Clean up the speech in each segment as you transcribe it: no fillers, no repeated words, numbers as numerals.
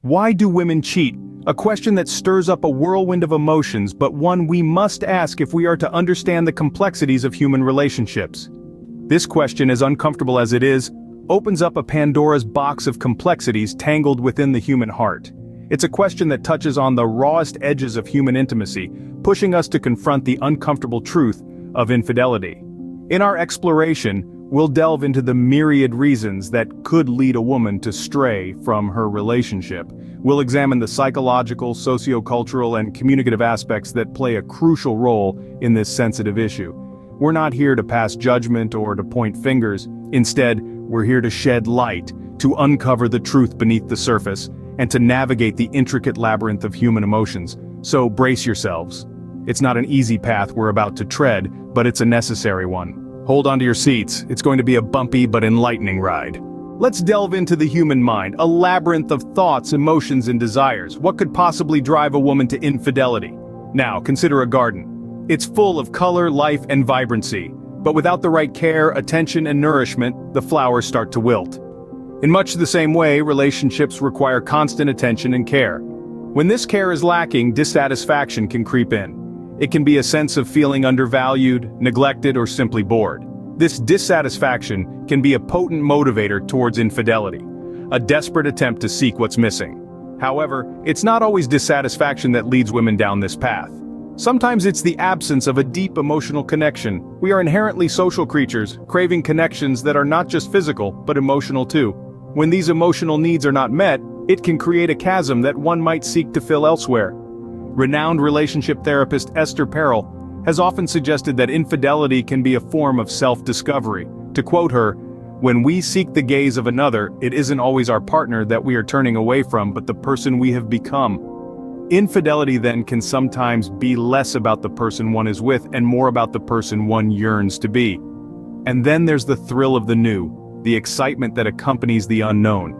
Why do women cheat? A question that stirs up a whirlwind of emotions, but one we must ask if we are to understand the complexities of human relationships. This question, as uncomfortable as it is, opens up a Pandora's box of complexities tangled within the human heart. It's a question that touches on the rawest edges of human intimacy, pushing us to confront the uncomfortable truth of infidelity. In our exploration, we'll delve into the myriad reasons that could lead a woman to stray from her relationship. We'll examine the psychological, sociocultural, and communicative aspects that play a crucial role in this sensitive issue. We're not here to pass judgment or to point fingers. Instead, we're here to shed light, to uncover the truth beneath the surface, and to navigate the intricate labyrinth of human emotions. So brace yourselves. It's not an easy path we're about to tread, but it's a necessary one. Hold onto your seats, it's going to be a bumpy but enlightening ride. Let's delve into the human mind, a labyrinth of thoughts, emotions, and desires. What could possibly drive a woman to infidelity? Now, consider a garden. It's full of color, life, and vibrancy. But without the right care, attention, and nourishment, the flowers start to wilt. In much the same way, relationships require constant attention and care. When this care is lacking, dissatisfaction can creep in. It can be a sense of feeling undervalued, neglected, or simply bored. This dissatisfaction can be a potent motivator towards infidelity, a desperate attempt to seek what's missing. However, it's not always dissatisfaction that leads women down this path. Sometimes it's the absence of a deep emotional connection. We are inherently social creatures, craving connections that are not just physical, but emotional too. When these emotional needs are not met, it can create a chasm that one might seek to fill elsewhere. Renowned relationship therapist Esther Perel has often suggested that infidelity can be a form of self-discovery. To quote her, "When we seek the gaze of another, it isn't always our partner that we are turning away from, but the person we have become." Infidelity then can sometimes be less about the person one is with and more about the person one yearns to be. And then there's the thrill of the new, the excitement that accompanies the unknown.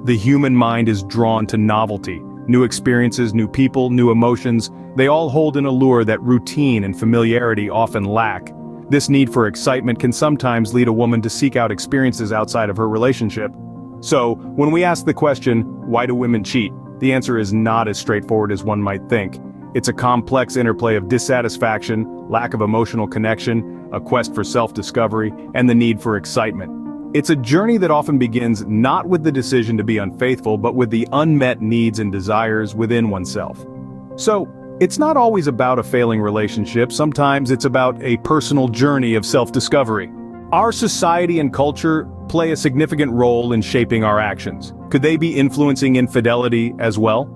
The human mind is drawn to novelty. New experiences, new people, new emotions, they all hold an allure that routine and familiarity often lack. This need for excitement can sometimes lead a woman to seek out experiences outside of her relationship. So, when we ask the question, why do women cheat? The answer is not as straightforward as one might think. It's a complex interplay of dissatisfaction, lack of emotional connection, a quest for self-discovery, and the need for excitement. It's a journey that often begins not with the decision to be unfaithful, but with the unmet needs and desires within oneself. So, it's not always about a failing relationship, sometimes it's about a personal journey of self-discovery. Our society and culture play a significant role in shaping our actions. Could they be influencing infidelity as well?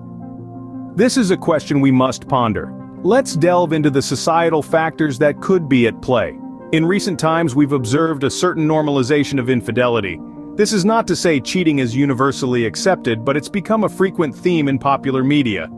This is a question we must ponder. Let's delve into the societal factors that could be at play. In recent times, we've observed a certain normalization of infidelity. This is not to say cheating is universally accepted, but it's become a frequent theme in popular media.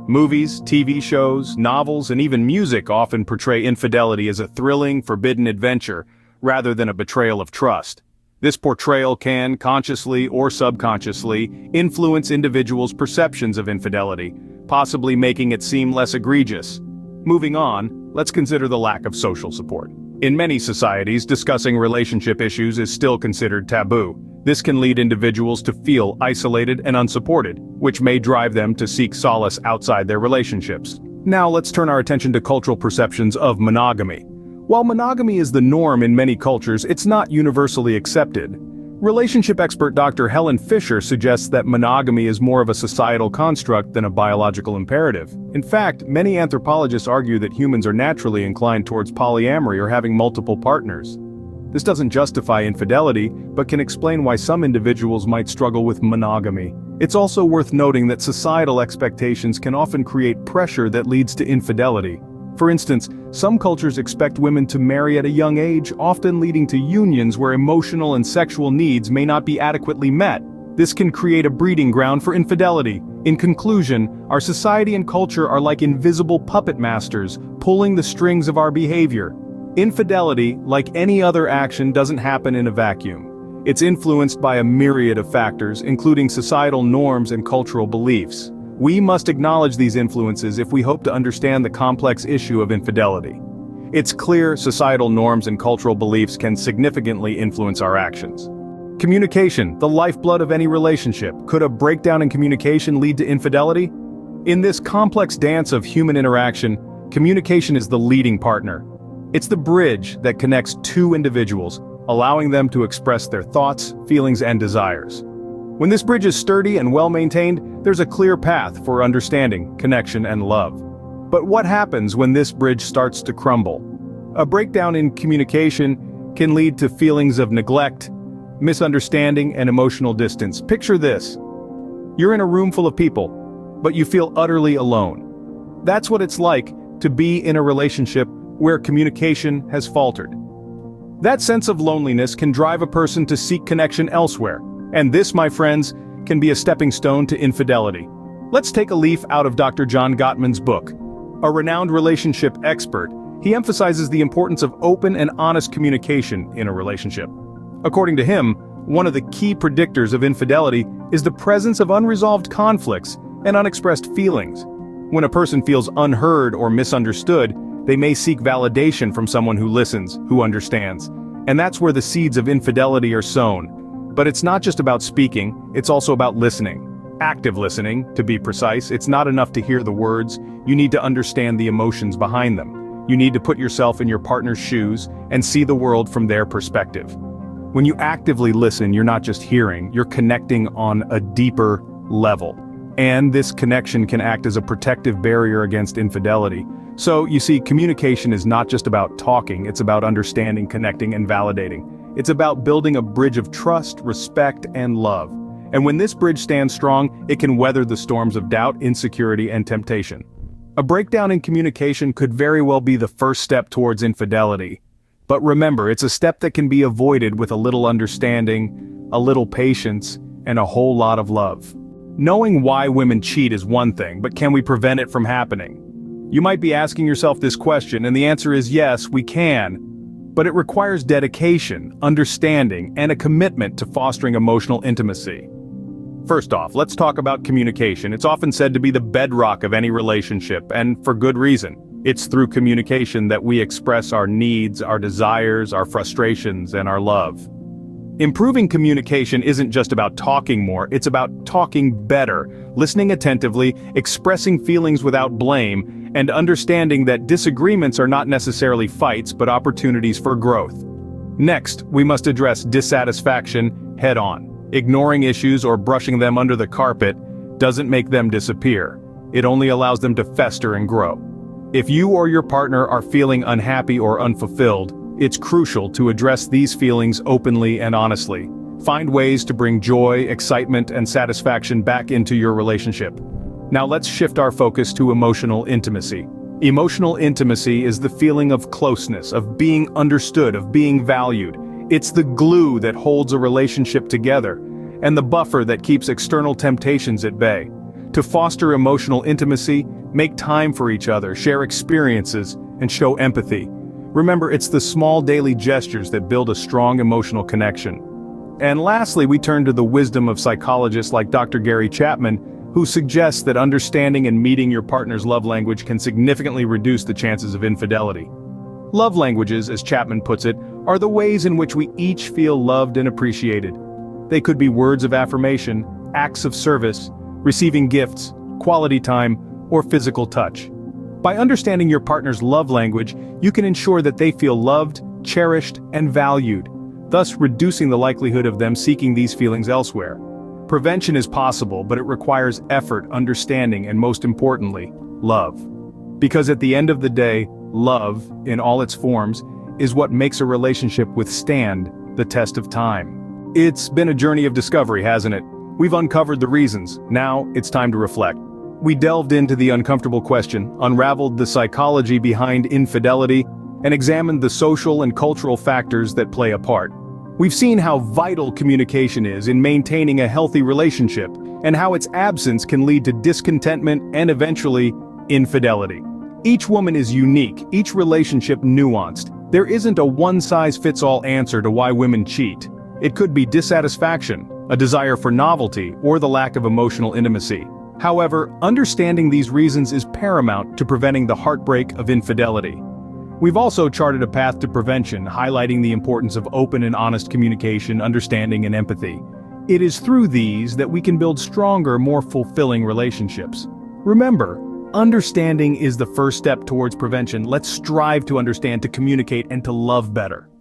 Movies, TV shows, novels, and even music often portray infidelity as a thrilling, forbidden adventure, rather than a betrayal of trust. This portrayal can, consciously or subconsciously, influence individuals' perceptions of infidelity, possibly making it seem less egregious. Moving on, let's consider the lack of social support. In many societies, discussing relationship issues is still considered taboo. This can lead individuals to feel isolated and unsupported, which may drive them to seek solace outside their relationships. Now let's turn our attention to cultural perceptions of monogamy. While monogamy is the norm in many cultures, it's not universally accepted. Relationship expert Dr. Helen Fisher suggests that monogamy is more of a societal construct than a biological imperative. In fact, many anthropologists argue that humans are naturally inclined towards polyamory or having multiple partners. This doesn't justify infidelity, but can explain why some individuals might struggle with monogamy. It's also worth noting that societal expectations can often create pressure that leads to infidelity. For instance, some cultures expect women to marry at a young age, often leading to unions where emotional and sexual needs may not be adequately met. This can create a breeding ground for infidelity. In conclusion, our society and culture are like invisible puppet masters, pulling the strings of our behavior. Infidelity, like any other action, doesn't happen in a vacuum. It's influenced by a myriad of factors, including societal norms and cultural beliefs. We must acknowledge these influences if we hope to understand the complex issue of infidelity. It's clear societal norms and cultural beliefs can significantly influence our actions. Communication, the lifeblood of any relationship. Could a breakdown in communication lead to infidelity? In this complex dance of human interaction, communication is the leading partner. It's the bridge that connects two individuals, allowing them to express their thoughts, feelings, and desires. When this bridge is sturdy and well-maintained, there's a clear path for understanding, connection, and love. But what happens when this bridge starts to crumble? A breakdown in communication can lead to feelings of neglect, misunderstanding, and emotional distance. Picture this. You're in a room full of people, but you feel utterly alone. That's what it's like to be in a relationship where communication has faltered. That sense of loneliness can drive a person to seek connection elsewhere, and this, my friends, can be a stepping stone to infidelity. Let's take a leaf out of Dr. John Gottman's book. A renowned relationship expert, he emphasizes the importance of open and honest communication in a relationship. According to him, one of the key predictors of infidelity is the presence of unresolved conflicts and unexpressed feelings. When a person feels unheard or misunderstood, they may seek validation from someone who listens, who understands. And that's where the seeds of infidelity are sown. But it's not just about speaking, it's also about listening. Active listening, to be precise. It's not enough to hear the words, you need to understand the emotions behind them. You need to put yourself in your partner's shoes and see the world from their perspective. When you actively listen, you're not just hearing, you're connecting on a deeper level. And this connection can act as a protective barrier against infidelity. So, you see, communication is not just about talking, it's about understanding, connecting, and validating. It's about building a bridge of trust, respect, and love. And when this bridge stands strong, it can weather the storms of doubt, insecurity, and temptation. A breakdown in communication could very well be the first step towards infidelity. But remember, it's a step that can be avoided with a little understanding, a little patience, and a whole lot of love. Knowing why women cheat is one thing, but can we prevent it from happening? You might be asking yourself this question, and the answer is yes, we can. But it requires dedication, understanding, and a commitment to fostering emotional intimacy. First off, let's talk about communication. It's often said to be the bedrock of any relationship, and for good reason. It's through communication that we express our needs, our desires, our frustrations, and our love. Improving communication isn't just about talking more, it's about talking better, listening attentively, expressing feelings without blame, and understanding that disagreements are not necessarily fights but opportunities for growth. Next, we must address dissatisfaction head-on. Ignoring issues or brushing them under the carpet doesn't make them disappear. It only allows them to fester and grow. If you or your partner are feeling unhappy or unfulfilled, it's crucial to address these feelings openly and honestly. Find ways to bring joy, excitement, and satisfaction back into your relationship. Now let's shift our focus to emotional intimacy. Emotional intimacy is the feeling of closeness, of being understood, of being valued. It's the glue that holds a relationship together, and the buffer that keeps external temptations at bay. To foster emotional intimacy, make time for each other, share experiences, and show empathy. Remember, it's the small daily gestures that build a strong emotional connection. And lastly, we turn to the wisdom of psychologists like Dr. Gary Chapman, who suggests that understanding and meeting your partner's love language can significantly reduce the chances of infidelity. Love languages, as Chapman puts it, are the ways in which we each feel loved and appreciated. They could be words of affirmation, acts of service, receiving gifts, quality time, or physical touch. By understanding your partner's love language, you can ensure that they feel loved, cherished, and valued, thus reducing the likelihood of them seeking these feelings elsewhere. Prevention is possible, but it requires effort, understanding, and most importantly, love. Because at the end of the day, love, in all its forms, is what makes a relationship withstand the test of time. It's been a journey of discovery, hasn't it? We've uncovered the reasons. Now, it's time to reflect. We delved into the uncomfortable question, unraveled the psychology behind infidelity, and examined the social and cultural factors that play a part. We've seen how vital communication is in maintaining a healthy relationship, and how its absence can lead to discontentment and eventually, infidelity. Each woman is unique, each relationship nuanced. There isn't a one-size-fits-all answer to why women cheat. It could be dissatisfaction, a desire for novelty, or the lack of emotional intimacy. However, understanding these reasons is paramount to preventing the heartbreak of infidelity. We've also charted a path to prevention, highlighting the importance of open and honest communication, understanding, and empathy. It is through these that we can build stronger, more fulfilling relationships. Remember, understanding is the first step towards prevention. Let's strive to understand, to communicate, and to love better.